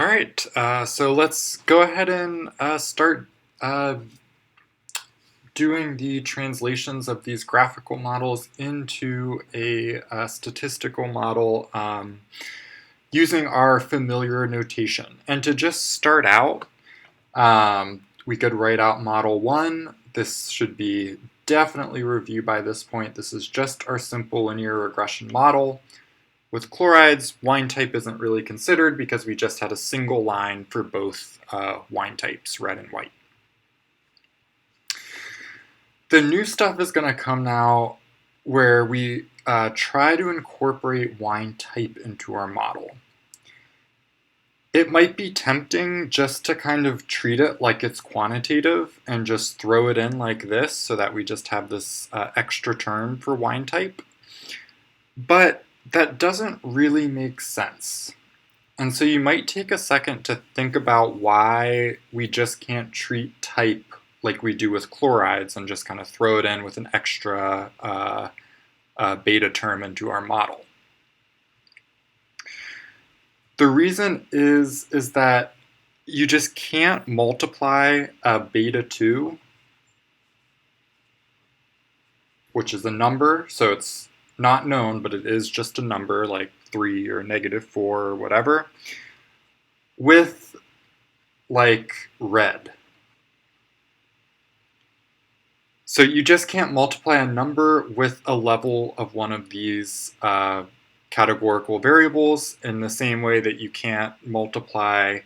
All right, so let's go ahead and start uh, doing the translations of these graphical models into a statistical model using our familiar notation. And to just start out, we could write out model 1. This should be definitely reviewed by this point. This is just our simple linear regression model. With chlorides, wine type isn't really considered because we just had a single line for both wine types, red and white. The new stuff is going to come now where we try to incorporate wine type into our model. It might be tempting just to kind of treat it like it's quantitative and just throw it in like this so that we just have this extra term for wine type. But that doesn't really make sense. And so you might take a second to think about why we just can't treat type like we do with chlorides and just kind of throw it in with an extra beta term into our model. The reason is that you just can't multiply a beta 2, which is a number, so it's not known, but it is just a number like 3 or -4 or whatever, with like red. So you just can't multiply a number with a level of one of these categorical variables in the same way that you can't multiply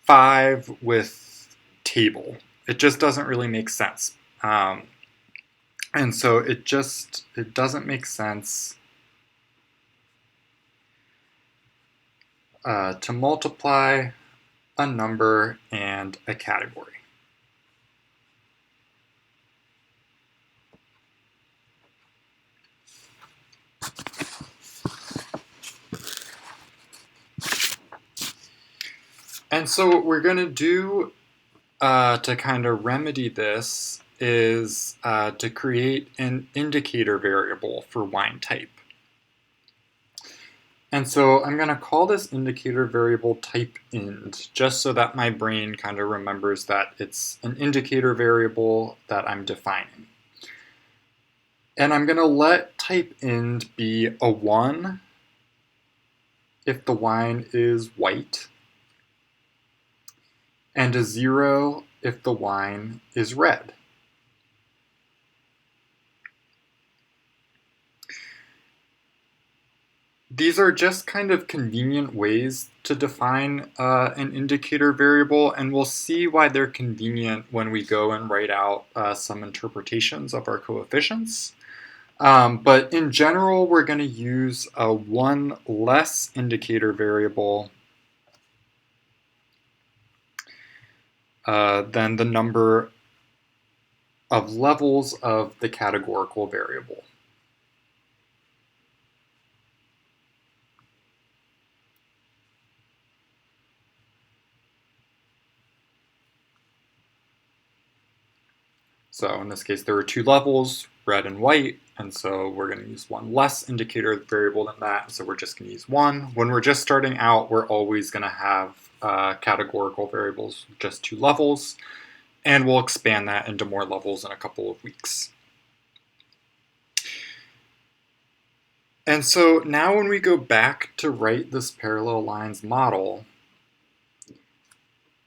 5 with table. It just doesn't really make sense. And so it doesn't make sense to multiply a number and a category. And so what we're going to do to kind of remedy this is to create an indicator variable for wine type. And so I'm going to call this indicator variable type ind, just so that my brain kind of remembers that it's an indicator variable that I'm defining. And I'm going to let type ind be a 1 if the wine is white, and a 0 if the wine is red. These are just kind of convenient ways to define an indicator variable, and we'll see why they're convenient when we go and write out some interpretations of our coefficients. But in general, we're going to use a 1 less indicator variable than the number of levels of the categorical variable. So in this case, there are 2 levels, red and white, and so we're going to use 1 less indicator variable than that, so we're just going to use 1. When we're just starting out, we're always going to have categorical variables with just 2 levels, and we'll expand that into more levels in a couple of weeks. And so now when we go back to write this parallel lines model,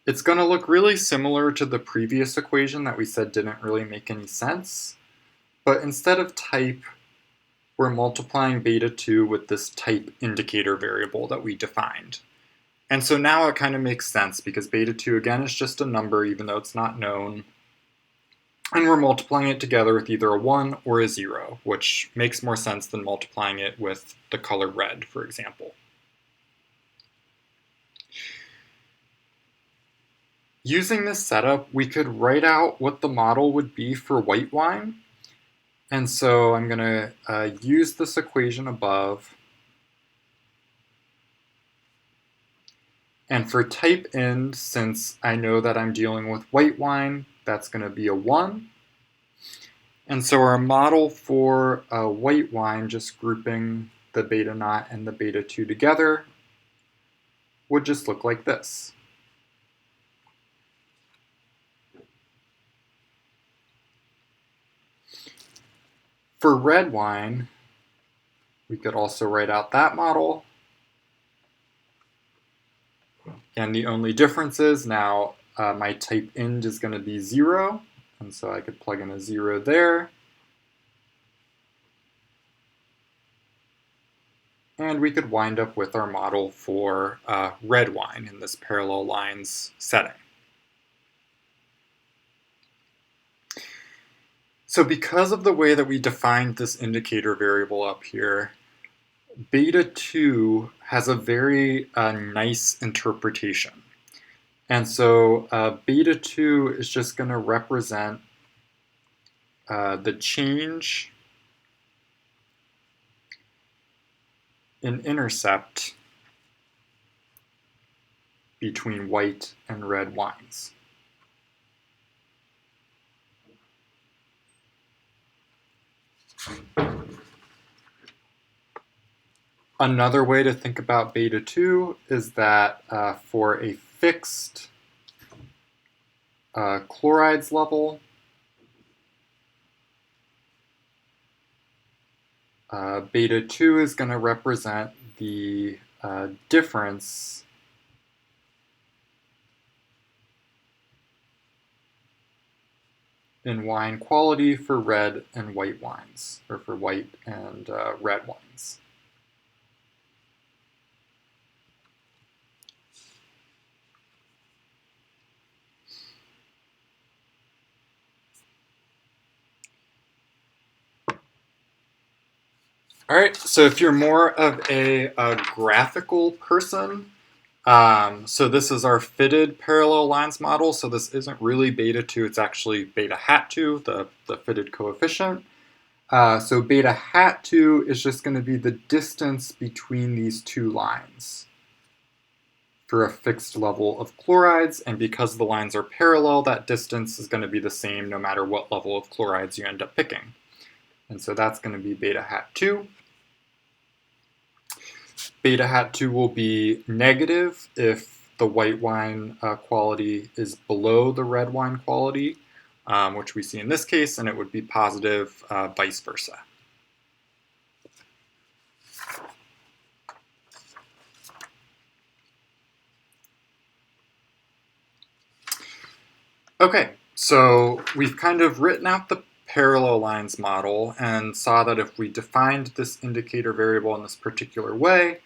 it's going to look really similar to the previous equation that we said didn't really make any sense. But instead of type, we're multiplying beta 2 with this type indicator variable that we defined. And so now it kind of makes sense because beta 2 again is just a number even though it's not known. And we're multiplying it together with either a 1 or a 0, which makes more sense than multiplying it with the color red, for example. Using this setup, we could write out what the model would be for white wine. And so I'm going to use this equation above. And for type ind, since I know that I'm dealing with white wine, that's going to be a 1. And so our model for white wine, just grouping the beta naught and the beta 2 together, would just look like this. For red wine, we could also write out that model. And the only difference is now my type int is going to be 0, and so I could plug in a 0 there. And we could wind up with our model for red wine in this parallel lines setting. So because of the way that we defined this indicator variable up here, beta 2 has a very nice interpretation. And so beta 2 is just going to represent the change in intercept between white and red wines. Another way to think about beta 2 is that for a fixed chlorides level, beta 2 is going to represent the difference in wine quality for red and white wines, or for white and red wines. All right, so if you're more of a graphical person, so this is our fitted parallel lines model. So this isn't really beta 2, it's actually beta hat 2, the fitted coefficient. So beta hat 2 is just going to be the distance between these two lines for a fixed level of chlorides, and because the lines are parallel, that distance is going to be the same no matter what level of chlorides you end up picking. And so that's going to be beta hat 2. Beta hat 2 will be negative if the white wine quality is below the red wine quality, which we see in this case, and it would be positive vice versa. Okay, so we've kind of written out the parallel lines model and saw that if we defined this indicator variable in this particular way,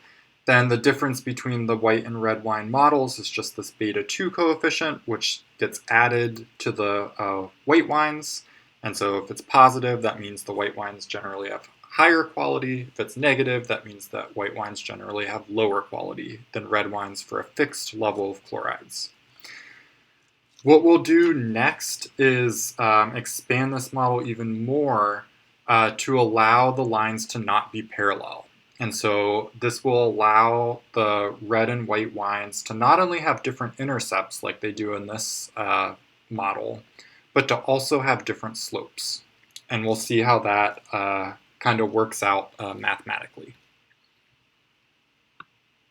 then the difference between the white and red wine models is just this beta 2 coefficient, which gets added to the white wines. And so if it's positive, that means the white wines generally have higher quality. If it's negative, that means that white wines generally have lower quality than red wines for a fixed level of chlorides. What we'll do next is expand this model even more to allow the lines to not be parallel. And so this will allow the red and white wines to not only have different intercepts like they do in this model, but to also have different slopes. And we'll see how that kind of works out mathematically.